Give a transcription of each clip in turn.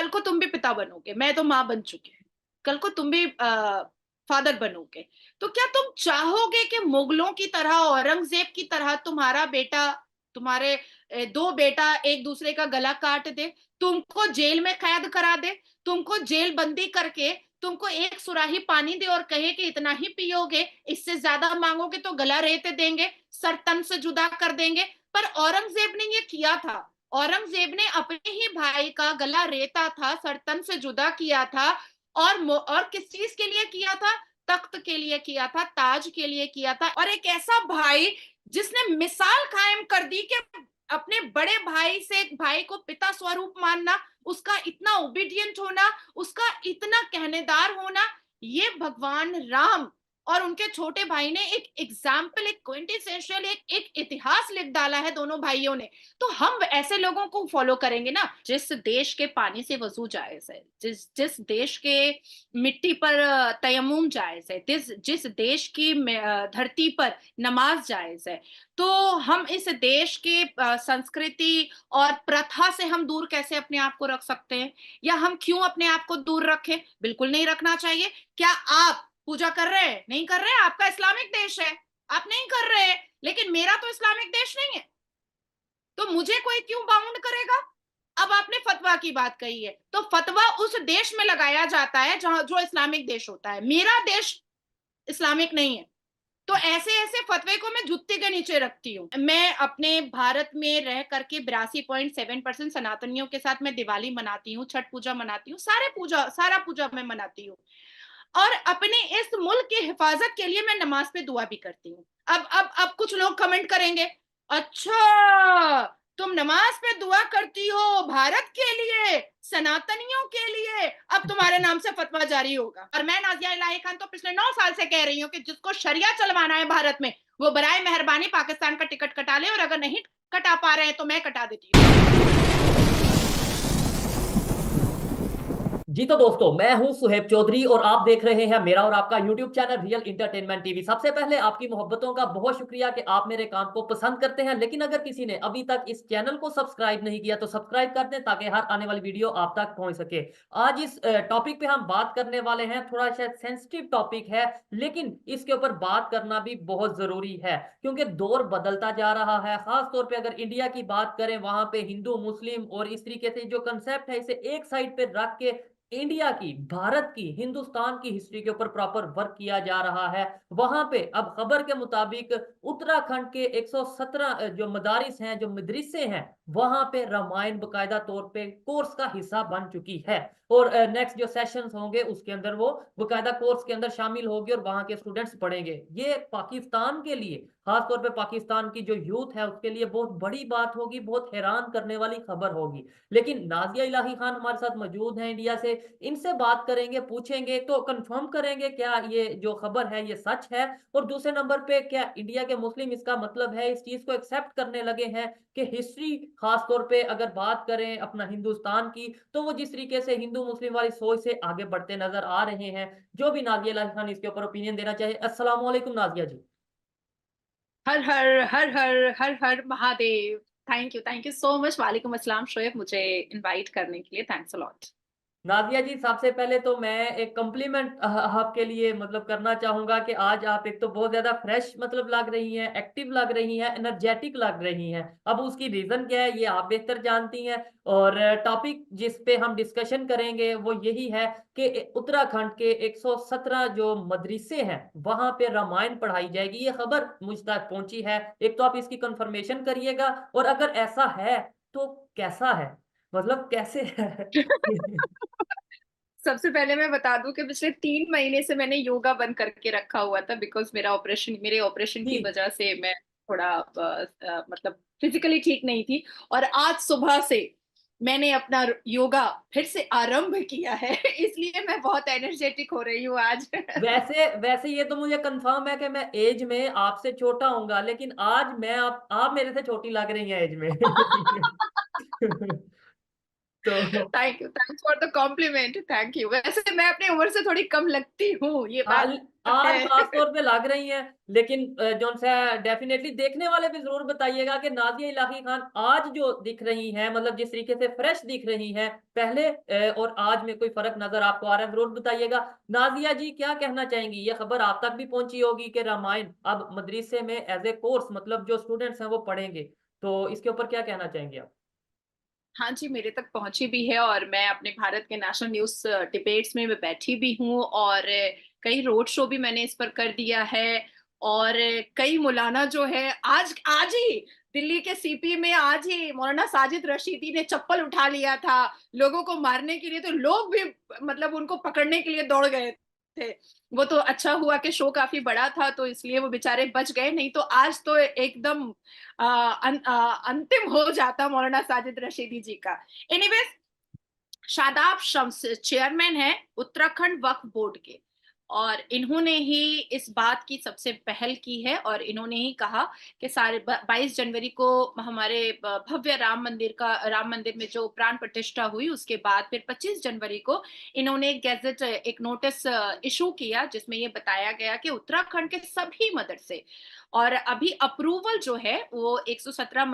कल को तुम भी पिता बनोगे, मैं तो माँ बन चुकी हूँ, कल को तुम भी फादर बनोगे। तो क्या तुम चाहोगे कि मुगलों की तरह, औरंगजेब की तरह तुम्हारा बेटा, तुम्हारे दो बेटा एक दूसरे का गला काट दे, तुमको जेल में कैद करा दे, तुमको जेल बंदी करके तुमको एक सुराही पानी दे और कहे कि इतना ही पियोगे, इससे ज्यादा मांगोगे तो गला रेत देंगे, सर तन से जुदा कर देंगे। पर औरंगजेब ने ये किया था। औरंगजेब ने अपने ही भाई का गला रेता था, सरतन से जुदा किया था। और किस चीज के लिए किया था? तख्त के लिए किया था, ताज के लिए किया था। और एक ऐसा भाई जिसने मिसाल कायम कर दी कि अपने बड़े भाई से भाई को पिता स्वरूप मानना, उसका इतना ओबीडियंट होना, उसका इतना कहनेदार होना, ये भगवान राम और उनके छोटे भाई ने एक एग्जाम्पल, एक क्विंटेसेंशियल, एक इतिहास लिख डाला है दोनों भाइयों ने। तो हम ऐसे लोगों को फॉलो करेंगे ना। जिस देश के पानी से वजू जायज है, जिस जिस देश के मिट्टी पर तयम्मुम जायज है, जिस जिस देश की धरती पर नमाज जायज है, तो हम इस देश के संस्कृति और प्रथा से हम दूर कैसे अपने आप को रख सकते हैं? या हम क्यों अपने आप को दूर रखें? बिल्कुल नहीं रखना चाहिए। क्या आप पूजा कर रहे हैं? नहीं कर रहे? आपका इस्लामिक देश है, आप नहीं कर रहे, लेकिन मेरा तो इस्लामिक देश नहीं है, तो मुझे कोई क्यों बाउंड करेगा? अब आपने फतवा की बात कही है, तो फतवा उस देश में लगाया जाता है जहां जो इस्लामिक देश होता है। मेरा देश इस्लामिक नहीं है, तो ऐसे ऐसे फतवे को मैं जुत्ते के नीचे रखती हूँ। मैं अपने भारत में रह करके 82.7% सनातनियों के साथ मैं दिवाली मनाती हूँ, छठ पूजा मनाती हूँ, सारा पूजा मैं मनाती हूँ। और अपने इस मुल्क की हिफाजत के लिए मैं नमाज पे दुआ भी करती हूँ। अब कुछ लोग कमेंट करेंगे, अच्छा तुम नमाज पे दुआ करती हो भारत के लिए, सनातनियों के लिए, अब तुम्हारे नाम से फतवा जारी होगा। और मैं नाजिया इलाही खान तो पिछले 9 साल से कह रही हूँ कि जिसको शरिया चलवाना है भारत में, वो बराए मेहरबानी पाकिस्तान का टिकट कटा ले, और अगर नहीं कटा पा रहे हैं तो मैं कटा देती हूँ। जी तो दोस्तों, मैं हूं सुहेब चौधरी और आप देख रहे हैं मेरा और आपका YouTube channel real entertainment TV. सबसे पहले आपकी मोहब्बतों का बहुत शुक्रिया कि आप मेरे काम को पसंद करते हैं, लेकिन अगर किसी ने अभी तक इस चैनल को सब्सक्राइब नहीं किया तो सब्सक्राइब कर दें ताकि हर आने वाली वीडियो आप तक पहुंच सके। आज इस टॉपिक पे हम बात करने वाले हैं, थोड़ा सा सेंसिटिव टॉपिक है, लेकिन इसके ऊपर बात करना भी बहुत जरूरी है क्योंकि दौर बदलता जा रहा है। खास तौर पे अगर इंडिया की बात करें, वहां पे हिंदू मुस्लिम और इस तरीके से जो कंसेप्ट है, इसे एक साइड पे रख के इंडिया की, भारत की, हिंदुस्तान की हिस्ट्री के ऊपर प्रॉपर वर्क किया जा रहा है। वहां पे अब खबर के मुताबिक उत्तराखंड के 117 जो मदारिस हैं, जो मदरसे हैं, वहां पे रामायण बकायदा तौर पे कोर्स का हिस्सा बन चुकी है। और नेक्स्ट जो सेशंस होंगे उसके अंदर वो बकायदा कोर्स के अंदर शामिल होगी और वहां के स्टूडेंट्स पढ़ेंगे। ये पाकिस्तान के लिए, खासतौर पे पाकिस्तान की जो यूथ है उसके लिए बहुत बड़ी बात होगी, बहुत हैरान करने वाली खबर होगी। लेकिन नाजिया इलाही खान हमारे साथ मौजूद हैं इंडिया से, इनसे बात करेंगे, पूछेंगे तो कंफर्म करेंगे क्या ये जो खबर है ये सच है। और दूसरे नंबर पे क्या इंडिया के मुस्लिम इसका मतलब है, इस चीज को एक्सेप्ट करने लगे हैं कि हिस्ट्री, खास तौर पे अगर बात करें अपना हिंदुस्तान की, तो वो जिस तरीके से हिंदू मुस्लिम वाली सोच से आगे बढ़ते नजर आ रहे हैं। जो भी नाजिया इलाही खान इसके ऊपर ओपिनियन देना चाहे। अस्सलाम वालेकुम नाजिया जी। हर हर हर हर हर हर Mahadev. Thank you so much. वालेकुम अस्सलाम शोएब, मुझे इनवाइट करने के लिए thanks a lot. Nadia ji, सबसे पहले तो मैं एक कॉम्प्लीमेंट आपके लिए मतलब करना चाहूंगा कि आज आप एक तो बहुत ज्यादा फ्रेश मतलब लग रही हैं, एक्टिव लग रही हैं, एनर्जेटिक लग रही हैं। अब उसकी रीजन क्या है ये आप बेहतर जानती हैं। और टॉपिक जिस पे हम डिस्कशन करेंगे वो यही है कि उत्तराखंड के 117 जो मदरसे हैं वहां पे रामायण पढ़ाई जाएगी। ये खबर मुझ तक पहुंची है, एक तो आप इसकी कंफर्मेशन करिएगा, और अगर ऐसा है तो कैसा है, मतलब कैसे है। सबसे पहले मैं बता दूं कि पिछले 3 महीने से मैंने योगा बंद करके रखा हुआ था, बिकॉज मेरे ऑपरेशन की जी। वजह से मैं थोड़ा मतलब फिजिकली ठीक नहीं थी। और आज सुबह से मैंने अपना योगा फिर से आरंभ किया है इसलिए मैं बहुत एनर्जेटिक हो रही हूँ आज वैसे वैसे ये तो मुझे कंफर्म है कि मैं एज में आपसे छोटा हूँगा, लेकिन आज मैं आप मेरे से छोटी लग रही हैं एज में। तो thanks for the compliment, thank you. वैसे मैं अपनी उम्र से थोड़ी कम लगती हूँ, ये बात आज है। खास तौर पे लग रही हैं, लेकिन जोन सा डेफिनेटली देखने वाले भी जरूर बताइएगा कि नाजिया इलाही खान आज जो दिख रही हैं, मतलब जिस तरीके से फ्रेश दिख रही हैं, पहले और आज में कोई फर्क नजर आपको आ रहा है, जरूर बताइएगा। नाजिया जी क्या कहना चाहेंगी? ये खबर आप तक भी पहुंची होगी कि रामायण अब मदरसे में एज ए कोर्स, मतलब जो स्टूडेंट्स हैं वो पढ़ेंगे, तो इसके ऊपर क्या कहना चाहेंगे आप? हाँ जी, मेरे तक पहुंची भी है, और मैं अपने भारत के नेशनल न्यूज डिबेट्स में मैं बैठी भी हूँ, और कई रोड शो भी मैंने इस पर कर दिया है। और कई मौलाना जो है, आज आज ही दिल्ली के सीपी में आज ही मौलाना साजिद रशीदी ने चप्पल उठा लिया था लोगों को मारने के लिए, तो लोग भी मतलब उनको पकड़ने के लिए दौड़ गए थे। वो तो अच्छा हुआ कि शो काफी बड़ा था, तो इसलिए वो बेचारे बच गए, नहीं तो आज तो एकदम अंतिम हो जाता मौलाना साजिद रशीदी जी का। एनीवेज, शादाब शम्स चेयरमैन है उत्तराखंड वक्फ बोर्ड के, और इन्होंने ही इस बात की सबसे पहल की है, और इन्होंने ही कहा कि सारे 22 जनवरी को हमारे भव्य राम मंदिर में जो प्राण प्रतिष्ठा हुई, उसके बाद फिर 25 जनवरी को इन्होंने एक गैजेट, एक नोटिस इशू किया, जिसमें ये बताया गया कि उत्तराखंड के सभी मदरसे, और अभी अप्रूवल जो है वो 117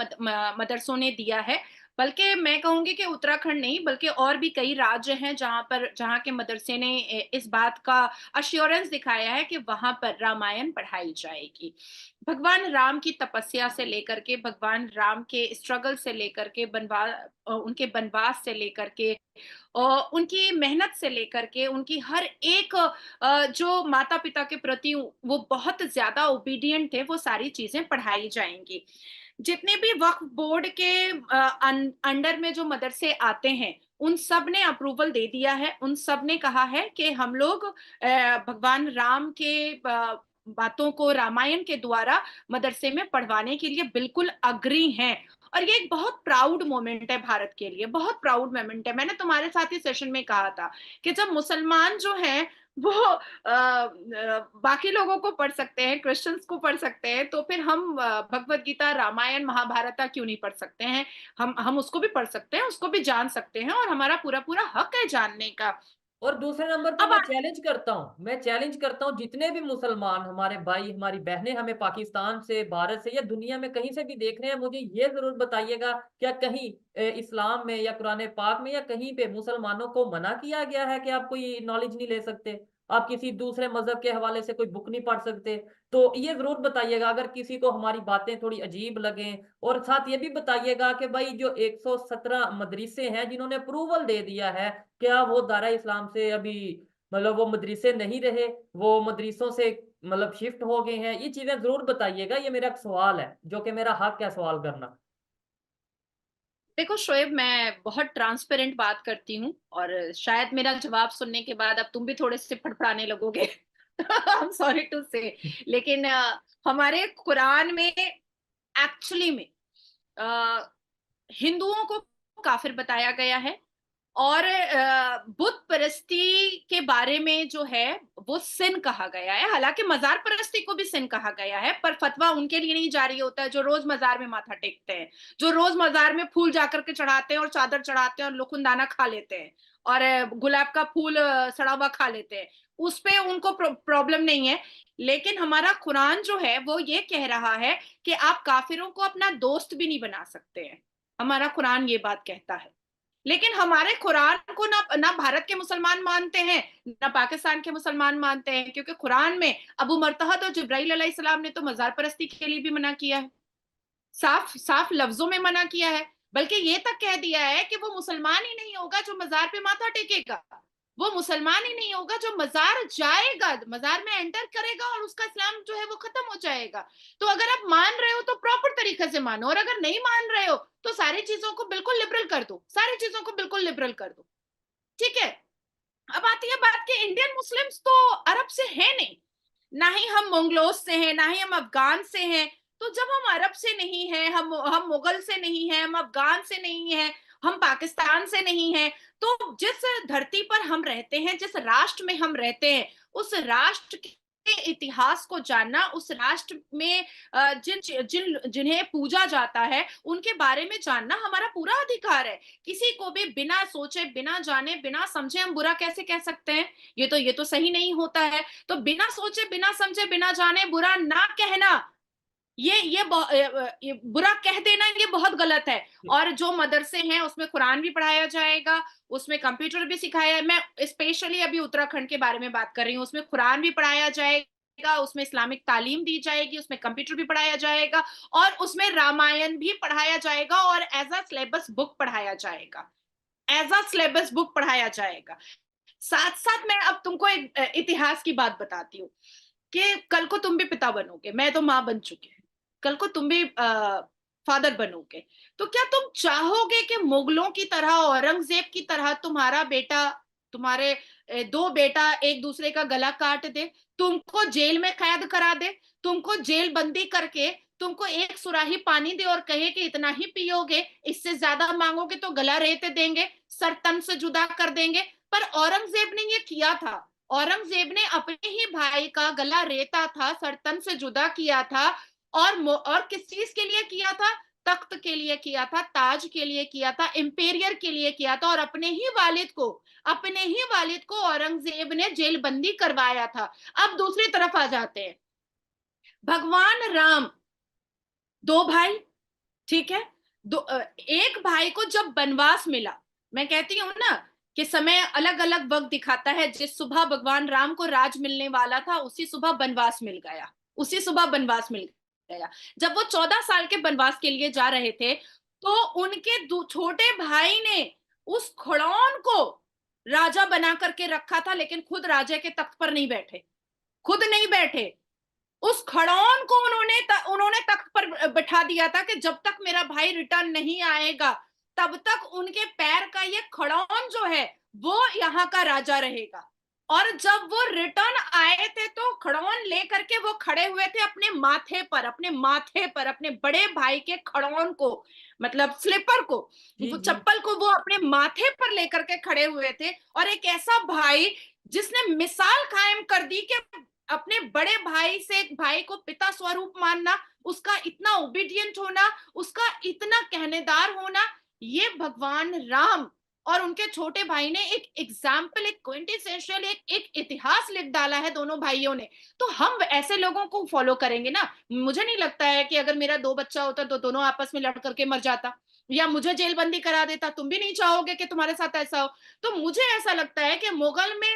मदरसों ने दिया है। बल्कि मैं कहूंगी कि उत्तराखंड नहीं, बल्कि और भी कई राज्य हैं जहां के मदरसे ने इस बात का अश्योरेंस दिखाया है कि वहां पर रामायण पढ़ाई जाएगी। भगवान राम की तपस्या से लेकर के, भगवान राम के स्ट्रगल से लेकर के, उनके वनवास से लेकर के, उनकी मेहनत से लेकर के, उनकी हर एक जो माता पिता के प्रति वो बहुत ज्यादा ओबीडियंट थे, वो सारी चीजें पढ़ाई जाएंगी। जितने भी वक्फ बोर्ड के अंडर में जो मदरसे आते हैं, उन सब ने अप्रूवल दे दिया है, उन सब ने कहा है कि हम लोग भगवान राम के बातों को रामायण के द्वारा मदरसे में पढ़वाने के लिए बिल्कुल अग्री हैं। और ये एक बहुत प्राउड मोमेंट है भारत के लिए, बहुत प्राउड मोमेंट है। मैंने तुम्हारे साथ ही सेशन में कहा था कि जब मुसलमान जो हैं वो बाकी लोगों को पढ़ सकते हैं, क्रिश्चियंस को पढ़ सकते हैं, तो फिर हम भगवत गीता, रामायण, महाभारत क्यों नहीं पढ़ सकते हैं? हम उसको भी पढ़ सकते हैं, उसको भी जान सकते हैं, और हमारा पूरा पूरा हक है जानने का। और दूसरे नंबर पे अब मैं चैलेंज करता हूँ जितने भी मुसलमान हमारे भाई हमारी बहनें हमें पाकिस्तान से, भारत से या दुनिया में कहीं से भी देख रहे हैं, मुझे ये जरूर बताइएगा, क्या कहीं इस्लाम में या कुरान पाक में या कहीं पे मुसलमानों को मना किया गया है कि आप कोई नॉलेज नहीं ले सकते, आप किसी दूसरे मजहब के हवाले से कोई बुक नहीं पढ़ सकते? तो ये जरूर बताइएगा अगर किसी को हमारी बातें थोड़ी अजीब लगें। और साथ ये भी बताइएगा कि भाई जो 117 मदरसे हैं जिन्होंने अप्रूवल दे दिया है, क्या वो दारा इस्लाम से अभी, मतलब वो मदरसे नहीं रहे, वो मदरसों से मतलब शिफ्ट हो गए हैं? ये चीजें जरूर बताइएगा, ये मेरा एक सवाल है जो कि मेरा हक है सवाल करना। देखो शोएब, मैं बहुत ट्रांसपेरेंट बात करती हूँ, और शायद मेरा जवाब सुनने के बाद अब तुम भी थोड़े से फड़फड़ाने लगोगे। आई एम सॉरी टू से, लेकिन हमारे कुरान में एक्चुअली में अ, हिंदुओं को काफिर बताया गया है, और बुत परस्ती के बारे में जो है वो सिन कहा गया है। हालांकि मजार परस्ती को भी सिन कहा गया है, पर फतवा उनके लिए नहीं जारी होता है जो रोज मजार में माथा टेकते हैं, जो रोज मजार में फूल जाकर के चढ़ाते हैं और चादर चढ़ाते हैं और लुकुंदाना खा लेते हैं, और गुलाब का फूल सड़ा हुआ खा लेते हैं। उस पे उनको प्रॉब्लम नहीं है। लेकिन हमारा कुरान जो है वो ये कह रहा है कि आप काफिरों को अपना दोस्त भी नहीं बना सकते हैं। हमारा कुरान ये बात कहता है। लेकिन हमारे कुरान को ना ना भारत के मुसलमान मानते हैं, ना पाकिस्तान के मुसलमान मानते हैं, क्योंकि कुरान में अबू मरतहत और जिब्राइल अलैहिस्सलाम ने तो मजार परस्ती के लिए भी मना किया है, साफ साफ लफ्जों में मना किया है। बल्कि ये तक कह दिया है कि वो मुसलमान ही नहीं होगा जो मजार पे माथा टेकेगा, वो मुसलमान ही नहीं होगा जो मजार जाएगा, मजार में एंटर करेगा और उसका इस्लाम जो है वो खत्म हो जाएगा। तो अगर आप मान रहे हो तो प्रॉपर तरीके से मानो, और अगर नहीं मान रहे हो तो सारी चीजों को बिल्कुल लिबरल कर दो, सारी चीजों को बिल्कुल लिबरल कर दो। ठीक है। अब आती है बात कि इंडियन मुस्लिम्स तो अरब से है नहीं, ना ही हम मंगलोस से हैं, ना ही हम अफगान से हैं। तो जब हम अरब से नहीं है, हम मुगल से नहीं है, हम अफगान से नहीं है, हम पाकिस्तान से नहीं है, तो जिस धरती पर हम रहते हैं, जिस राष्ट्र में हम रहते हैं, उस राष्ट्र इतिहास को जानना, उस राष्ट्र में जिन्हें पूजा जाता है उनके बारे में जानना हमारा पूरा अधिकार है। किसी को भी बिना सोचे, बिना जाने, बिना समझे हम बुरा कैसे कह सकते हैं? ये तो सही नहीं होता है। तो बिना सोचे, बिना समझे, बिना जाने बुरा ना कहना, ये बुरा कह देना ये बहुत गलत है। और जो मदरसे हैं उसमें कुरान भी पढ़ाया जाएगा, उसमें कंप्यूटर भी सिखाया, मैं स्पेशली अभी उत्तराखंड के बारे में बात कर रही हूँ, उसमें कुरान भी पढ़ाया जाएगा, उसमें इस्लामिक तालीम दी जाएगी, उसमें कंप्यूटर भी पढ़ाया जाएगा और उसमें रामायण भी पढ़ाया जाएगा और एज अ सिलेबस बुक पढ़ाया जाएगा, एज अ सिलेबस बुक पढ़ाया जाएगा। साथ साथ मैं अब तुमको एक इतिहास की बात बताती हूँ कि कल को तुम भी पिता बनोगे, मैं तो माँ बन चुकी हूँ, कल को तुम भी फादर बनोगे। तो क्या तुम चाहोगे कि मुगलों की तरह, औरंगजेब की तरह तुम्हारा बेटा, तुम्हारे दो बेटा एक दूसरे का गला काट दे, तुमको जेल में कैद करा दे, तुमको जेल बंदी करके तुमको एक सुराही पानी दे और कहे कि इतना ही पियोगे, इससे ज्यादा मांगोगे तो गला रेत देंगे, सर तन से जुदा कर देंगे? पर औरंगजेब ने ये किया था। औरंगजेब ने अपने ही भाई का गला रेता था, सरतन से जुदा किया था। और किस चीज के लिए किया था? तख्त के लिए किया था, ताज के लिए किया था, इंपेरियर के लिए किया था। और अपने ही वालिद को औरंगजेब ने जेलबंदी करवाया था। अब दूसरी तरफ आ जाते हैं, भगवान राम, दो भाई, ठीक है, एक भाई को जब वनवास मिला, मैं कहती हूँ ना कि समय अलग अलग वक्त दिखाता है, जिस सुबह भगवान राम को राज मिलने वाला था उसी सुबह वनवास मिल गया, उसी सुबह वनवास मिल गया। जब वो 14 साल के वनवास के लिए जा रहे थे तो उनके छोटे भाई ने उस खड़ौन को राजा बना करके रखा था, लेकिन खुद राजा के तख्त पर नहीं बैठे, खुद नहीं बैठे। उस खड़ौन को उन्होंने तख्त पर बैठा दिया था कि जब तक मेरा भाई रिटर्न नहीं आएगा तब तक उनके पैर का ये खड़ौन जो है वो यहाँ का राजा रहेगा। और जब वो रिटर्न आए थे तो खड़ौन लेकर के वो खड़े हुए थे अपने माथे पर, अपने बड़े भाई के खड़ौन को, मतलब स्लीपर को, जी वो जी। चप्पल को वो अपने माथे पर लेकर के खड़े हुए थे। और एक ऐसा भाई जिसने मिसाल कायम कर दी कि अपने बड़े भाई से भाई को पिता स्वरूप मानना, उसका इतना ओबीडियंट होना, उसका इतना कहनेदार होना, ये भगवान राम और उनके छोटे भाई ने एक एग्जाम्पल, एक क्विंटेसेंशियल, एक इतिहास लिख डाला है दोनों भाइयों ने। तो हम ऐसे लोगों को फॉलो करेंगे ना। मुझे नहीं लगता है कि अगर मेरा दो बच्चा होता तो दोनों आपस में लड़ करके मर जाता या मुझे जेलबंदी करा देता। तुम भी नहीं चाहोगे कि तुम्हारे साथ ऐसा हो। तो मुझे ऐसा लगता है कि मुगल में,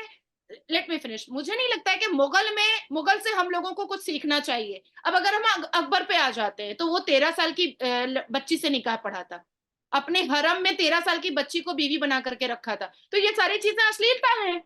लेट मी फिनिश, मुझे नहीं लगता है कि मुगल से हम लोगों को कुछ सीखना चाहिए। अब अगर हम अकबर पे आ जाते हैं तो वो 13 साल की बच्ची से निकाह पढ़ा था, अपने हरम में 13 साल की बच्ची को बीवी बना करके रखा था। तो ये सारी चीजें अश्लीलता है।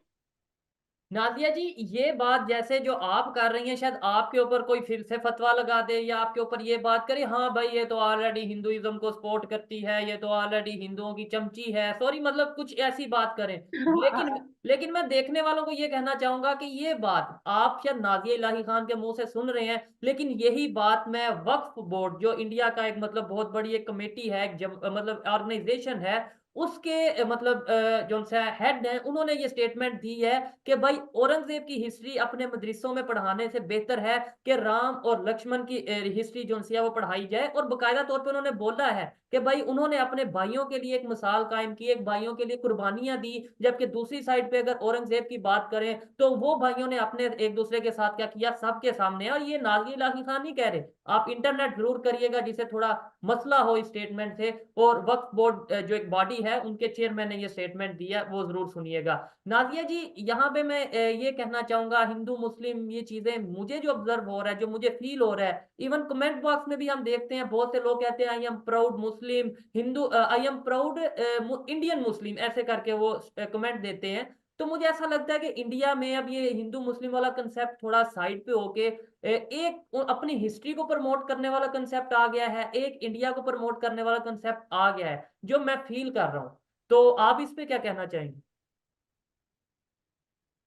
नादिया जी, ये बात जैसे जो आप कर रही हैं, शायद आपके ऊपर कोई फिर से फतवा लगा दे या आपके ऊपर ये बात करे, हाँ भाई ये तो ऑलरेडी हिंदुइज्म को सपोर्ट करती है, ये तो ऑलरेडी हिंदुओं की चमची है, सॉरी मतलब कुछ ऐसी बात करें। लेकिन लेकिन मैं देखने वालों को ये कहना चाहूंगा कि ये बात आप शायद नाजिया इलाही खान के मुंह से सुन रहे हैं, लेकिन यही बात मैं वक्फ बोर्ड, जो इंडिया का एक मतलब बहुत बड़ी एक कमेटी है, एक मतलब ऑर्गेनाइजेशन है, उसके मतलब जो सा हेड है, उन्होंने ये स्टेटमेंट दी है कि भाई औरंगजेब की हिस्ट्री अपने मदरसों में पढ़ाने से बेहतर है कि राम और लक्ष्मण की हिस्ट्री जो है वो पढ़ाई जाए। और बकायदा तौर पे उन्होंने बोला है कि भाई उन्होंने अपने भाइयों के लिए एक मिसाल कायम की, एक भाइयों के लिए कुर्बानियां दी, जबकि दूसरी साइड पे अगर औरंगजेब की बात करें तो वो भाइयों ने अपने एक दूसरे के साथ क्या किया सबके सामने। और ये नाज़िर इलाही खान नहीं कह रहे, आप इंटरनेट जरूर करिएगा जिसे थोड़ा मसला हो इस स्टेटमेंट से, और वक्फ बोर्ड जो एक बॉडी है उनके चेयरमैन ने ये स्टेटमेंट दिया, वो जरूर सुनिएगा। नाजिया जी, यहाँ पे मैं ये कहना चाहूंगा, हिंदू मुस्लिम ये चीजें मुझे जो ऑब्जर्व हो रहा है, जो मुझे फील हो रहा है, इवन कमेंट बॉक्स में भी हम देखते हैं बहुत से लोग कहते हैं I am proud Muslim Hindu, I am proud Indian Muslim, ऐसे करके वो कमेंट देते हैं। तो मुझे ऐसा लगता है कि इंडिया में अब ये हिंदू मुस्लिम वाला कंसेप्ट थोड़ा साइड पे होके एक अपनी हिस्ट्री को प्रमोट करने वाला कंसेप्ट आ गया है, एक इंडिया को प्रमोट करने वाला कंसेप्ट आ गया है, जो मैं फील कर रहा हूँ। तो आप इस पे क्या कहना चाहेंगे?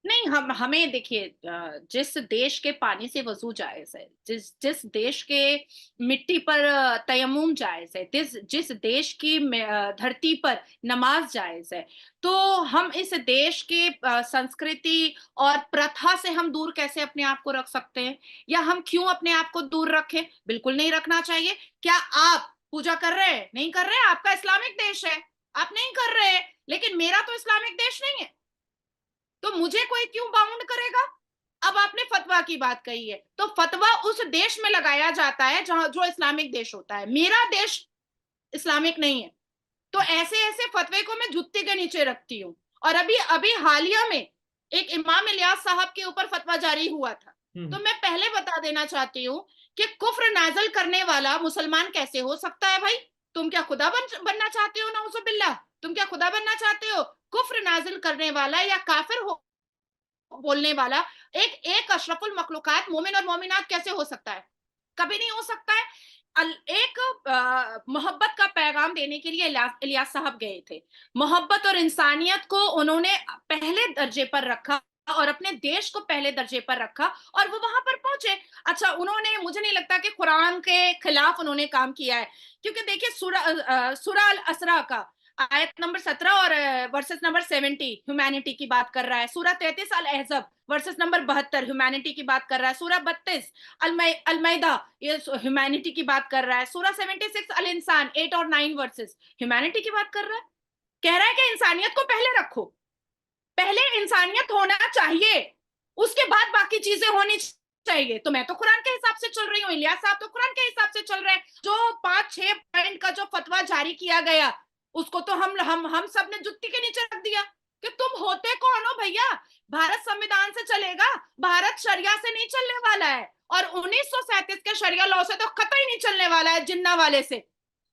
नहीं, हम हमें देखिए, जिस देश के पानी से वजू जायज है, जिस जिस देश के मिट्टी पर तयम्मुम जायज है, जिस जिस देश की धरती पर नमाज जायज है, तो हम इस देश के संस्कृति और प्रथा से हम दूर कैसे अपने आप को रख सकते हैं, या हम क्यों अपने आप को दूर रखें? बिल्कुल नहीं रखना चाहिए। क्या आप पूजा कर रहे हैं? नहीं कर रहे हैं, आपका इस्लामिक देश है, आप नहीं कर रहे हैं, लेकिन मेरा तो इस्लामिक देश नहीं है, तो मुझे कोई क्यों बाउंड करेगा? अब आपने फतवा की बात कही है, तो फतवा उस देश में लगाया जाता है जहां जो इस्लामिक देश होता है। मेरा देश इस्लामिक नहीं है, तो ऐसे ऐसे फतवे को मैं जुत्ते के नीचे रखती हूँ। और अभी अभी हालिया में एक इमाम इलियास साहब के ऊपर फतवा जारी हुआ था, तो मैं पहले बता देना चाहती हूँ कि कुफ्र नाजल करने वाला मुसलमान कैसे हो सकता है भाई? तुम क्या खुदा बनना चाहते हो? नऊजुबिल्लाह, तुम क्या खुदा बनना चाहते हो? कुफ्र नाजिल करने वाला या काफिर हो बोलने वाला एक एक अशरफुल मखलूकात मोमिन और मोमिनात कैसे हो सकता है? कभी नहीं हो सकता है। एक मोहब्बत का पैगाम देने के लिए इलियास साहब गए थे। मोहब्बत और इंसानियत को उन्होंने पहले दर्जे पर रखा और अपने देश को पहले दर्जे पर रखा, और वो वहां पर पहुंचे। अच्छा, उन्होंने, मुझे नहीं लगता कि कुरान के खिलाफ उन्होंने काम किया है, क्योंकि देखिए सूरा अल असरा का आयत नंबर 17 और वर्सेस नंबर 70 ह्यूमैनिटी की बात कर रहा है। सूरा 33 अल अहज़ब वर्सेस नंबर 72 ह्यूमैनिटी की बात कर रहा है। सूरा 32 अलमैदा ये ह्यूमैनिटी की बात कर रहा है। सूरा 76 अल इंसान 8 और 9 वर्सेस ह्यूमैनिटी की बात कर रहा है। कह रहा है कि इंसानियत को पहले रखो, पहले इंसानियत होना चाहिए, उसके बाद बाकी चीजें होनी चाहिए। तो मैं तो कुरान के हिसाब से चल रही हूँ, इलियास साहब तो कुरान के हिसाब से चल रहे हैं। जो 5-6 पॉइंट का जो फतवा जारी किया गया, उसको तो हम सब ने जुत्ती के नीचे रख दिया कि तुम होते कौन हो भैया? भारत संविधान से चलेगा, भारत शरिया से नहीं चलने वाला है, और 1937 के शरिया लॉ से तो कतई नहीं चलने वाला है, जिन्ना वाले से।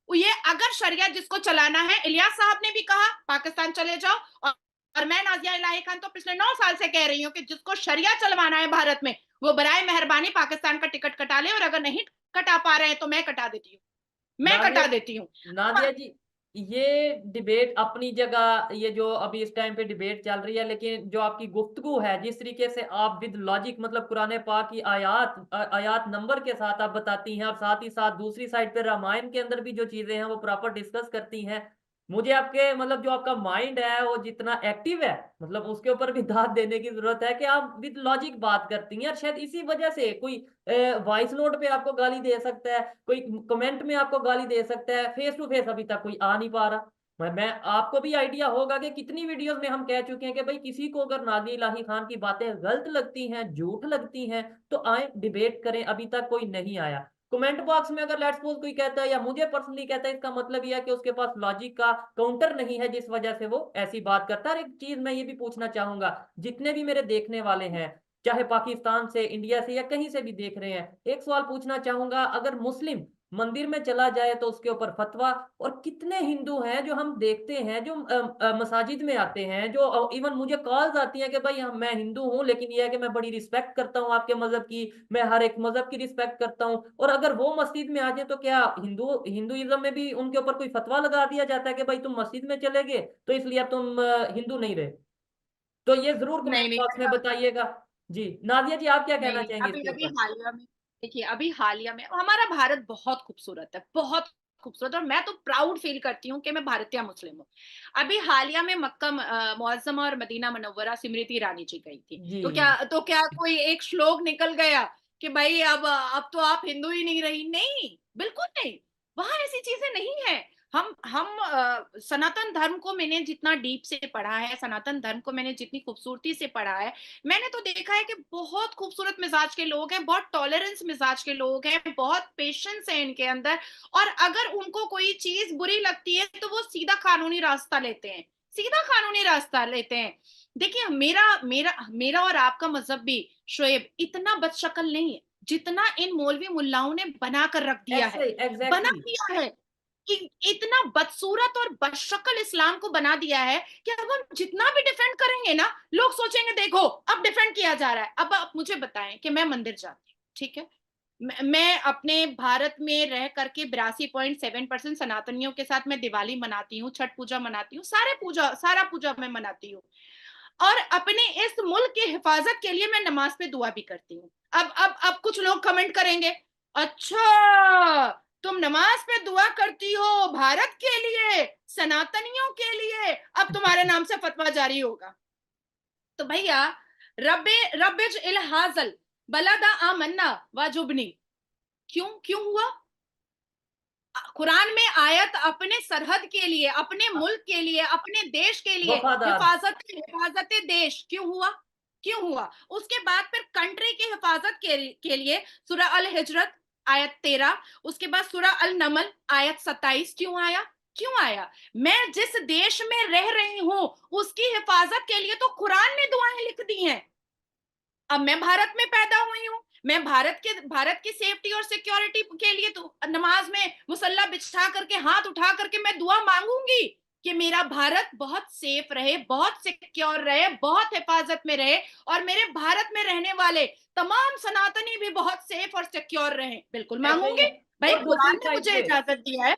ये अगर शरिया जिसको चलाना है, इलियास साहब ने भी कहा पाकिस्तान चले जाओ, और मैं नाजिया इलाही खान तो पिछले 9 साल से कह रही हूँ कि जिसको शरिया चलवाना है भारत में, वो बराए मेहरबानी पाकिस्तान का टिकट कटा ले, और अगर नहीं कटा पा रहे हैं तो मैं कटा देती हूँ, मैं नादिया कटा देती हूँ। नादिया जी, ये डिबेट अपनी जगह, ये जो अभी इस टाइम पे डिबेट चल रही है, लेकिन जो आपकी गुफ्तगू है, जिस तरीके से आप विद लॉजिक, मतलब कुरान पाक की आयात नंबर के साथ आप बताती हैं, और साथ ही साथ दूसरी साइड पे रामायण के अंदर भी जो चीजें हैं वो प्रॉपर डिस्कस करती हैं, मुझे आपके मतलब जो आपका माइंड है वो जितना एक्टिव है, मतलब उसके ऊपर भी दाद देने की जरूरत है कि आप विद लॉजिक बात करती हैं। और शायद इसी वजह से कोई वॉइस नोट पे आपको गाली दे सकता है, कोई कमेंट में आपको गाली दे सकता है, फेस टू फेस अभी तक कोई आ नहीं पा रहा। मैं आपको भी आइडिया होगा कि कितनी वीडियोस में हम कह चुके हैं कि भाई किसी को अगर नादिया इलाही खान की बातें गलत लगती हैं, झूठ लगती हैं, तो आए डिबेट करें। अभी तक कोई नहीं आया। कमेंट बॉक्स में अगर लेट्स सपोज कोई कहता है या मुझे पर्सनली कहता है, इसका मतलब यह है कि उसके पास लॉजिक का काउंटर नहीं है, जिस वजह से वो ऐसी बात करता है। और एक चीज मैं ये भी पूछना चाहूंगा, जितने भी मेरे देखने वाले हैं, चाहे पाकिस्तान से, इंडिया से, या कहीं से भी देख रहे हैं, एक सवाल पूछना चाहूंगा, अगर मुस्लिम मंदिर में चला जाए तो उसके ऊपर फतवा, और कितने हिंदू हैं जो हम देखते हैं जो मसाजिद में आते हैं, जो इवन मुझे कॉल्स आती हैं कि भाई मैं हिंदू हूं, लेकिन यह है कि मैं बड़ी रिस्पेक्ट करता हूं आपके मजहब की, मैं हर एक मजहब की रिस्पेक्ट करता हूं, और अगर वो मस्जिद में आ जाए तो क्या हिंदुइज्म में भी उनके ऊपर कोई फतवा लगा दिया जाता है कि भाई तुम मस्जिद में चले गए तो इसलिए अब तुम हिंदू नहीं रहे? तो ये जरूर नहीं कमेंट नहीं, बॉक्स में बताइएगा। जी नादिया जी, आप क्या कहना नहीं, चाहेंगे अभी इसके अभी ऊपर? हालिया में, देखिए अभी हालिया में हमारा भारत बहुत खूबसूरत है, बहुत खूबसूरत, और मैं तो प्राउड फील करती हूँ कि मैं भारतीय मुस्लिम हूँ। अभी हालिया में मक्का मुअज्जमा और मदीना मुनव्वरा स्मृति ईरानी जी गई थी, जी तो क्या कोई एक श्लोक निकल गया कि भाई अब तो आप हिंदू ही नहीं रही? नहीं, बिल्कुल नहीं, वहां ऐसी चीजें नहीं है। हम सनातन धर्म को मैंने जितना डीप से पढ़ा है, सनातन धर्म को मैंने जितनी खूबसूरती से पढ़ा है, मैंने तो देखा है कि बहुत खूबसूरत मिजाज के लोग हैं, बहुत टॉलरेंस मिजाज के लोग हैं, बहुत पेशेंस है इनके अंदर। और अगर उनको कोई चीज बुरी लगती है तो वो सीधा कानूनी रास्ता लेते हैं, सीधा कानूनी रास्ता लेते हैं। देखिए, मेरा मेरा मेरा और आपका मजहब भी, शोएब, इतना बदशक्ल नहीं है जितना इन मौलवी मुल्लाओं ने बना कर रख दिया है, बना एग्जैक्टली। दिया है। इतना बदसूरत और बदशक्ल इस्लाम को बना दिया है कि अब हम जितना भी डिफेंड करेंगे ना, लोग सोचेंगे देखो अब डिफेंड किया जा रहा है। अब आप मुझे बताएं कि मैं मंदिर जाती हूँ, ठीक है, मैं अपने भारत में रह करके 82.7% सनातनियों के साथ मैं दिवाली मनाती हूँ, छठ पूजा मनाती हूँ, सारा पूजा मैं मनाती हूँ। और अपने इस मुल्क की हिफाजत के लिए मैं नमाज पे दुआ भी करती हूँ। अब कुछ लोग कमेंट करेंगे, अच्छा तुम नमाज पे दुआ करती हो भारत के लिए, सनातनियों के लिए, अब तुम्हारे नाम से फतवा जारी होगा। तो भैया, रब्बे रब्बिज इलहाजल बलदा आमन्ना वाजुबनी, क्यों क्यों हुआ? कुरान में आयत अपने सरहद के लिए, अपने मुल्क के लिए, अपने देश के लिए, वफादार। हिफाजत देश क्यों हुआ? क्यों हुआ? उसके बाद फिर कंट्री की हिफाजत के लिए सूरह अल हिजरत आयत 13, उसके बाद सूरह अल नमल आयत 27 क्यों आया? क्यों आया? मैं जिस देश में रह रही हूं उसकी हिफाजत के लिए तो कुरान ने दुआएं लिख दी हैं। अब मैं भारत में पैदा हुई हूँ, मैं भारत की सेफ्टी और सिक्योरिटी के लिए तो नमाज में मुसल्ला बिछा करके हाथ उठा करके मैं दुआ मांगूंगी कि मेरा भारत बहुत सेफ रहे, बहुत सिक्योर रहे, बहुत हिफाजत में रहे, और मेरे भारत में रहने वाले तमाम सनातनी भी बहुत सेफ और सिक्योर रहे। बिल्कुल ऐसा ही है। मांगूंगी भाई, और कुरान दूसरी ने साइड मुझे पे इजाजत दिया है।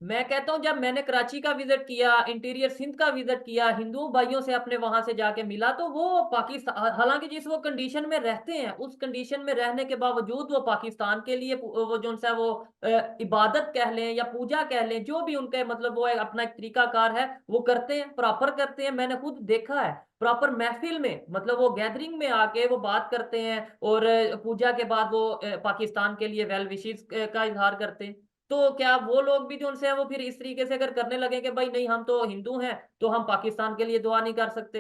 मैं कहता हूँ, जब मैंने कराची का विजिट किया, इंटीरियर सिंध का विजिट किया, हिंदू भाइयों से अपने वहां से जाके मिला, तो वो पाकिस्तान, हालांकि जिस वो कंडीशन में रहते हैं, उस कंडीशन में रहने के बावजूद वो पाकिस्तान के लिए वो जो सा वो इबादत कह लें या पूजा कह लें, जो भी उनके मतलब वो अपना एक तरीकाकार है, वो करते हैं, प्रॉपर करते हैं। मैंने खुद देखा है, प्रॉपर महफिल में, मतलब वो गैदरिंग में आके वो बात करते हैं, और पूजा के बाद वो पाकिस्तान के लिए वेल विशेस का इजहार करते हैं। तो क्या वो लोग भी जो उनसे हैं वो फिर इस तरीके से अगर करने लगे कि भाई नहीं, हम तो हिंदू हैं तो हम पाकिस्तान के लिए दुआ नहीं कर सकते?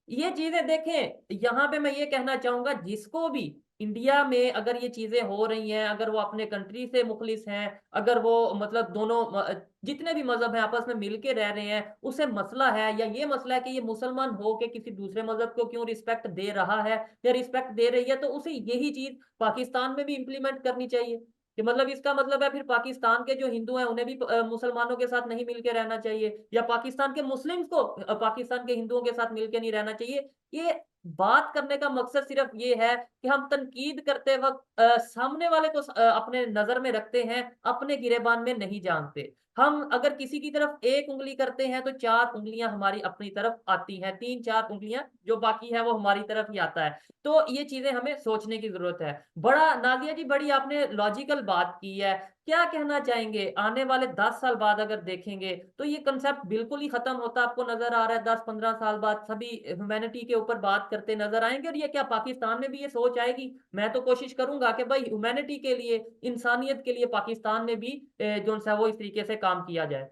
ये चीजें देखें, यहाँ पे मैं ये कहना चाहूंगा, जिसको भी इंडिया में अगर ये चीजें हो रही हैं, अगर वो अपने कंट्री से मुखलिस हैं, अगर वो मतलब दोनों जितने भी मजहब हैं आपस में मिलके रह रहे हैं, उसे मसला है, या ये मसला है कि ये मुसलमान हो के किसी दूसरे मजहब को क्यों रिस्पेक्ट दे रहा है या रिस्पेक्ट दे रही है, तो उसे यही चीज पाकिस्तान में भी इम्प्लीमेंट करनी चाहिए। कि मतलब इसका मतलब है फिर पाकिस्तान के जो हिंदू हैं उन्हें भी मुसलमानों के साथ नहीं मिलके रहना चाहिए, या पाकिस्तान के मुस्लिम्स को पाकिस्तान के हिंदुओं के साथ मिलके नहीं रहना चाहिए। ये बात करने का मकसद सिर्फ ये है कि हम तनकीद करते वक्त सामने वाले को अपने नजर में रखते हैं, अपने गिरेबान में नहीं जानते। हम अगर किसी की तरफ एक उंगली करते हैं तो चार उंगलियां हमारी अपनी तरफ आती हैं, तीन चार उंगलियां जो बाकी है वो हमारी तरफ ही आता है। तो ये चीजें हमें सोचने की जरूरत है। बड़ा नादिया जी, बड़ी आपने लॉजिकल बात की है। क्या कहना चाहेंगे, आने वाले 10 साल बाद अगर देखेंगे तो ये कंसेप्ट बिल्कुल ही खत्म होता आपको नजर आ रहा है? 10-15 साल बाद सभी ह्यूमैनिटी के ऊपर बात करते नजर आएंगे, और ये क्या पाकिस्तान में भी ये सोच आएगी? मैं तो कोशिश करूंगा कि भाई ह्यूमैनिटी के लिए, इंसानियत के लिए पाकिस्तान में भी जो सा वो इस तरीके से काम किया जाए।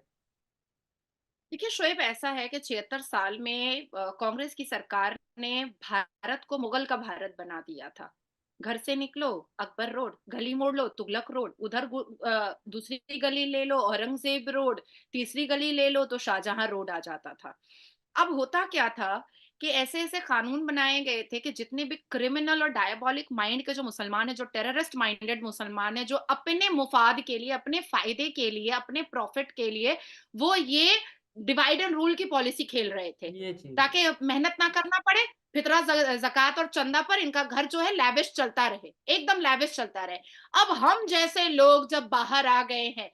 देखिए शोएब, ऐसा है कि 76 साल में कांग्रेस की सरकार ने भारत को मुगल का भारत बना दिया था। घर से निकलो अकबर रोड, गली मोड़ लो तुगलक रोड, उधर दूसरी गली ले लो औरंगजेब रोड, तीसरी गली ले लो तो शाहजहां रोड आ जाता था। अब होता क्या था कि ऐसे ऐसे कानून बनाए गए थे कि जितने भी क्रिमिनल और डायबॉलिक माइंड के जो मुसलमान है, जो टेररिस्ट माइंडेड मुसलमान है, जो अपने मुफाद के लिए, अपने फायदे के लिए, अपने प्रॉफिट के लिए वो ये डिवाइड एंड रूल की पॉलिसी खेल रहे थे, ये चीज ताकि मेहनत ना करना पड़े, फितरा जकात और चंदा पर इनका घर जो है लैविश चलता रहे, एकदम लैविश चलता रहे। अब हम जैसे लोग जब बाहर आ गए हैं,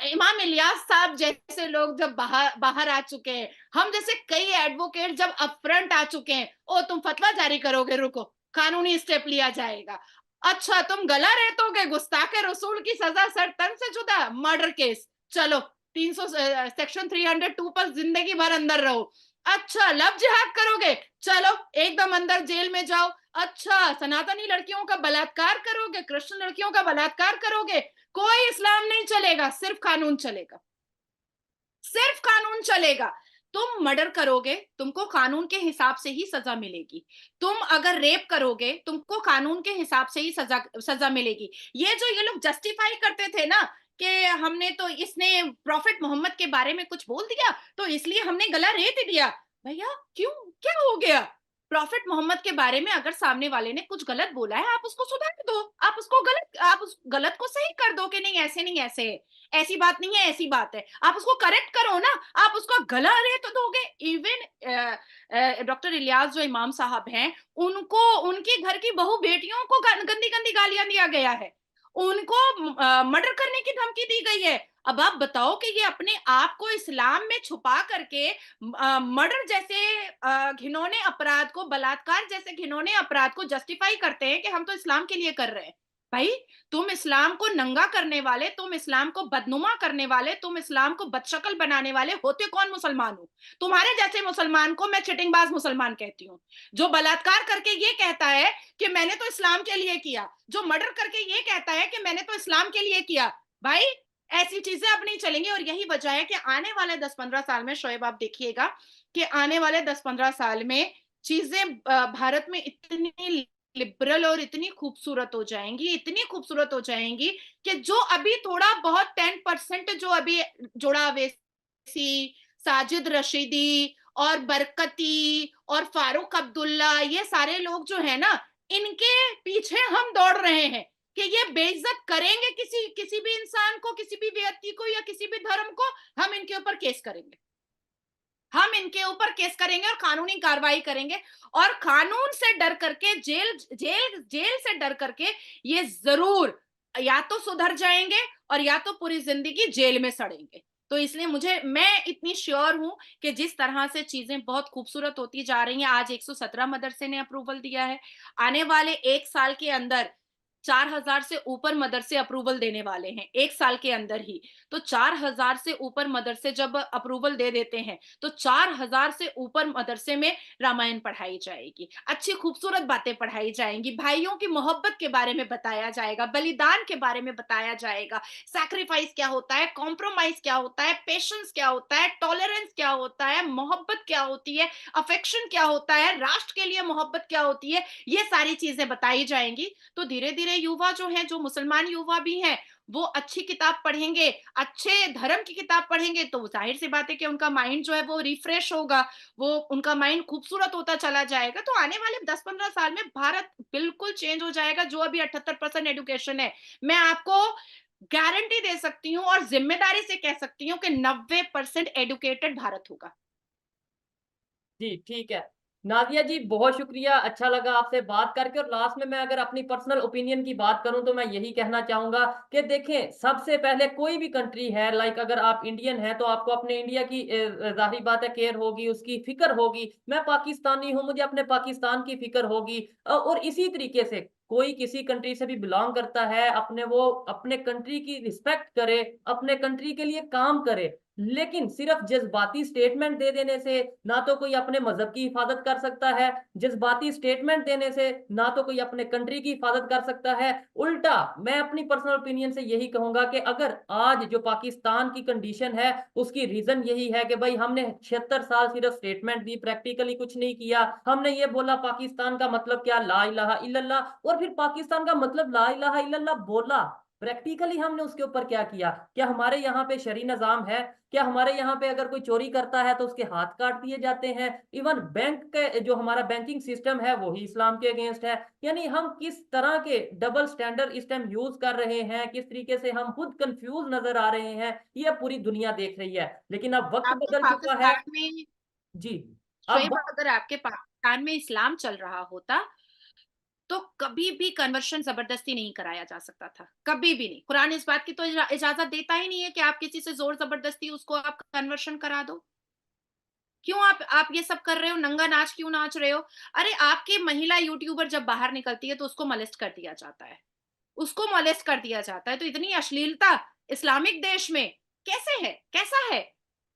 इमाम इलियास साहब जैसे लोग जब बाहर बाहर आ चुके हैं, हम जैसे कई एडवोकेट जब अपफ्रंट आ चुके हैं, ओ तुम फतवा जारी करोगे, रुको कानूनी स्टेप लिया जाएगा। अच्छा तुम गला रेतोगे, गुस्ताखे रसूल की सजा सर तन से जुदा, मर्डर केस, चलो 300 सेक्शन 302 पर जिंदगी भर अंदर रहो। अच्छा लव जिहाद करोगे, चलो एकदम अंदर जेल में जाओ। अच्छा सनातनी लड़कियों का बलात्कार करोगे, कृष्ण लड़कियों का बलात्कार करोगे, कोई इस्लाम नहीं चलेगा, सिर्फ कानून चलेगा, सिर्फ कानून चलेगा। तुम मर्डर करोगे तुमको कानून के हिसाब से ही सजा मिलेगी, तुम अगर रेप करोगे तुमको कानून के हिसाब से ही सजा सजा मिलेगी। ये जो ये लोग जस्टिफाई करते थे ना कि हमने तो, इसने प्रॉफिट मोहम्मद के बारे में कुछ बोल दिया तो इसलिए हमने गला रेत दिया। भैया क्यों, क्या हो गया? प्रॉफिट मोहम्मद के बारे में अगर सामने वाले ने कुछ गलत बोला है, आप उसको सुधार दो, आप उस गलत को सही कर दो कि नहीं ऐसे नहीं ऐसे है, ऐसी बात नहीं है ऐसी बात है, आप उसको करेक्ट करो ना। आप उसका गला रहे तो दोगे। इवन डॉक्टर इलियास जो इमाम साहब हैं, उनको उनके घर की बहू बेटियों को गंदी गंदी गालियां दिया गया है, उनको मर्डर करने की धमकी दी गई है। अब आप बताओ कि ये अपने आप को इस्लाम में छुपा करके मर्डर जैसे घिनौने अपराध को, बलात्कार जैसे घिनौने अपराध को जस्टिफाई करते हैं कि हम तो इस्लाम के लिए कर रहे हैं। भाई, तुम इस्लाम को नंगा करने वाले, तुम इस्लाम को बदनुमा करने वाले, तुम इस्लाम को बदशक्ल बनाने वाले होते कौन मुसलमान हो? तुम्हारे जैसे मुसलमान को मैं चिटिंगबाज मुसलमान कहती हूँ, जो बलात्कार करके ये कहता है कि मैंने तो इस्लाम के लिए किया, जो मर्डर करके ये कहता है कि मैंने तो इस्लाम के लिए किया। भाई, ऐसी चीजें अब नहीं चलेंगी। और यही वजह है कि आने वाले 10-15 साल में, शोएब आप देखिएगा कि आने वाले 10-15 साल में चीजें भारत में इतनी लिबरल और इतनी खूबसूरत हो जाएंगी, इतनी खूबसूरत हो जाएंगी कि जो अभी थोड़ा बहुत 10% जो अभी जोड़ा अवैसी, साजिद रशीदी और बरकती और फारूक अब्दुल्ला, ये सारे लोग जो है ना, इनके पीछे हम दौड़ रहे हैं कि ये बेइज्जत करेंगे किसी किसी भी इंसान को, किसी भी व्यक्ति को या किसी भी धर्म को, हम इनके ऊपर केस करेंगे, हम इनके ऊपर केस करेंगे और कानूनी कार्रवाई करेंगे। और कानून से डर करके, जेल जेल जेल से डर करके ये जरूर या तो सुधर जाएंगे और या तो पूरी जिंदगी जेल में सड़ेंगे। तो इसलिए मैं इतनी श्योर हूं कि जिस तरह से चीजें बहुत खूबसूरत होती जा रही हैं, आज 117 मदरसे ने अप्रूवल दिया है, आने वाले 1 साल के अंदर 4,000 से ऊपर मदरसे अप्रूवल देने वाले हैं, 1 साल के अंदर ही। तो 4,000 से ऊपर मदरसे जब अप्रूवल दे देते हैं, तो 4,000 से ऊपर मदरसे में रामायण पढ़ाई जाएगी, अच्छी खूबसूरत बातें पढ़ाई जाएंगी, भाइयों की मोहब्बत के बारे में बताया जाएगा, बलिदान के बारे में बताया जाएगा, सैक्रिफाइस क्या होता है, कॉम्प्रोमाइज क्या होता है, पेशेंस क्या होता है, टॉलरेंस क्या होता है, मोहब्बत क्या होती है, अफेक्शन क्या होता है, राष्ट्र के लिए मोहब्बत क्या होती है, ये सारी चीजें बताई जाएंगी। तो धीरे धीरे युवा जो है, जो मुसलमान युवा भी हैं, वो अच्छी किताब पढ़ेंगे, अच्छे धर्म की किताब पढ़ेंगे, तो जाहिर सी बात है कि उनका माइंड जो है वो रिफ्रेश होगा, वो उनका माइंड खूबसूरत होता चला जाएगा। तो आने वाले 10-15 साल में भारत बिल्कुल चेंज हो जाएगा। जो अभी 78% एडुकेशन है, मैं आपको गारंटी दे सकती हूँ और जिम्मेदारी से कह सकती हूँ कि 90% एडुकेटेड भारत होगा। जी ठीक है। नादिया जी बहुत शुक्रिया, अच्छा लगा आपसे बात करके। और लास्ट में मैं अगर अपनी पर्सनल ओपिनियन की बात करूं तो मैं यही कहना चाहूंगा कि देखें, सबसे पहले कोई भी कंट्री है, लाइक अगर आप इंडियन हैं तो आपको अपने इंडिया की जाहिर बात है केयर होगी, उसकी फिक्र होगी। मैं पाकिस्तानी हूं, मुझे अपने पाकिस्तान की फिक्र होगी। और इसी तरीके से कोई किसी कंट्री से भी बिलोंग करता है, अपने वो अपने कंट्री की रिस्पेक्ट करे, अपने कंट्री के लिए काम करे। लेकिन सिर्फ जज्बाती स्टेटमेंट दे देने से ना तो कोई अपने मजहब की हिफाजत कर सकता है, जज्बाती स्टेटमेंट देने से ना तो कोई अपने कंट्री की हिफाजत कर सकता है। उल्टा मैं अपनी पर्सनल ओपिनियन से यही कहूंगा कि अगर आज जो पाकिस्तान की कंडीशन है उसकी रीजन यही है कि भाई हमने 76 साल सिर्फ स्टेटमेंट दी, प्रैक्टिकली कुछ नहीं किया। हमने ये बोला पाकिस्तान का मतलब क्या, ला इलाहा इल्लल्लाह, और फिर पाकिस्तान का मतलब ला इलाहा इल्लल्लाह बोला, प्रैक्टिकली हमने उसके ऊपर क्या किया? क्या हमारे यहाँ पे शरी निजाम है? क्या हमारे यहाँ पे अगर कोई चोरी करता है तो उसके हाथ काट दिए जाते हैं? इवन बैंक के जो हमारा बैंकिंग सिस्टम है वो ही इस्लाम के अगेंस्ट है। यानी हम किस तरह के डबल स्टैंडर्ड इस टाइम यूज कर रहे हैं, किस तरीके से हम खुद कंफ्यूज नजर आ रहे हैं, ये पूरी दुनिया देख रही है। लेकिन अब वक्त आपके बदल चुका है। पाकिस्तान में, जी। अब शोएब, अगर आपके पाकिस्तान में इस्लाम चल रहा होता तो कभी भी कन्वर्शन जबरदस्ती नहीं कराया जा सकता था, कभी भी नहीं। कुरान इस बात की तो इजाजत देता ही नहीं है कि आप किसी से जोर जबरदस्ती उसको आप कन्वर्शन करा दो। क्यों आप ये सब कर रहे हो? नंगा नाच क्यों नाच रहे हो? अरे, आपकी महिला यूट्यूबर जब बाहर निकलती है तो उसको मोलेस्ट कर दिया जाता है, उसको मोलेस्ट कर दिया जाता है। तो इतनी अश्लीलता इस्लामिक देश में कैसे है, कैसा है?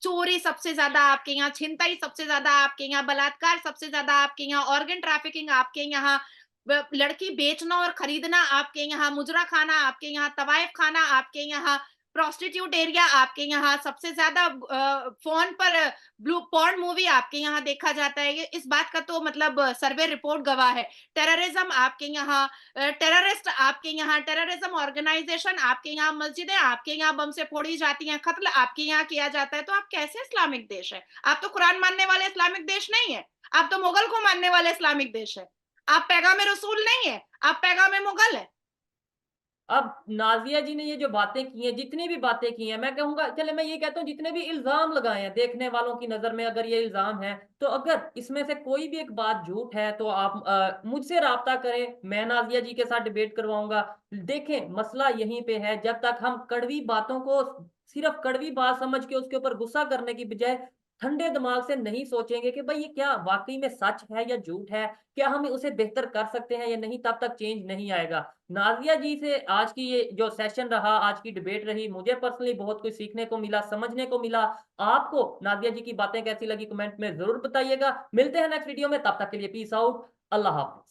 चोरी सबसे ज्यादा आपके यहाँ, छिनताई सबसे ज्यादा आपके यहाँ, बलात्कार सबसे ज्यादा आपके यहाँ, ऑर्गन ट्रैफिकिंग आपके यहाँ, लड़की बेचना और खरीदना आपके यहाँ, मुजरा खाना आपके यहाँ, तवाइफ खाना आपके यहाँ, प्रोस्टिट्यूट एरिया आपके यहाँ, सबसे ज्यादा फोन पर ब्लू पॉर्न मूवी आपके यहाँ देखा जाता है। ये इस बात का तो मतलब सर्वे रिपोर्ट गवाह है। टेररिज्म आपके यहाँ, टेररिस्ट आपके यहाँ, टेररिज्म ऑर्गेनाइजेशन आपके यहाँ, मस्जिदें आपके यहाँ बम से फोड़ी जाती हैं, कत्ल आपके यहाँ किया जाता है। तो आप कैसे इस्लामिक देश है? आप तो कुरान मानने वाले इस्लामिक देश नहीं है, आप तो मुगल को मानने वाले इस्लामिक देश है। आप पैगाम रसूल नहीं है, आप पैगाम मुगल है। अब नाज़िया जी ने ये जो बातें की हैं, जितनी भी बातें की हैं, मैं कहूँगा चले मैं ये कहता हूँ जितने भी इल्ज़ाम लगाए हैं, देखने वालों की नज़र में अगर ये इल्ज़ाम है, तो अगर इसमें से कोई भी एक बात झूठ है तो आप मुझसे राब्ता करें, मैं नाज़िया जी के साथ डिबेट करवाऊँगा। देखें, मसला यहीं पे है, जब तक हम कड़वी बातों को सिर्फ़ कड़वी बात समझ के उसके ऊपर गुस्सा करने की बजाय ठंडे दिमाग से नहीं सोचेंगे कि भई ये क्या वाक़ई में सच है या झूठ है? क्या हम उसे बेहतर कर सकते हैं या नहीं? तब तक चेंज नहीं आएगा। नाज़िया जी से आज की ये जो सेशन रहा, आज की डिबेट रही, मुझे पर्सनली बहुत कुछ सीखने को मिला, समझने को मिला। आपको नाज़िया जी की बातें कैसी लगी कमेंट में ज़रूर बताइएगा। मिलते हैं नेक्स्ट वीडियो में, तब तक के लिए पीस आउट। अल्लाह हाफ़िज़।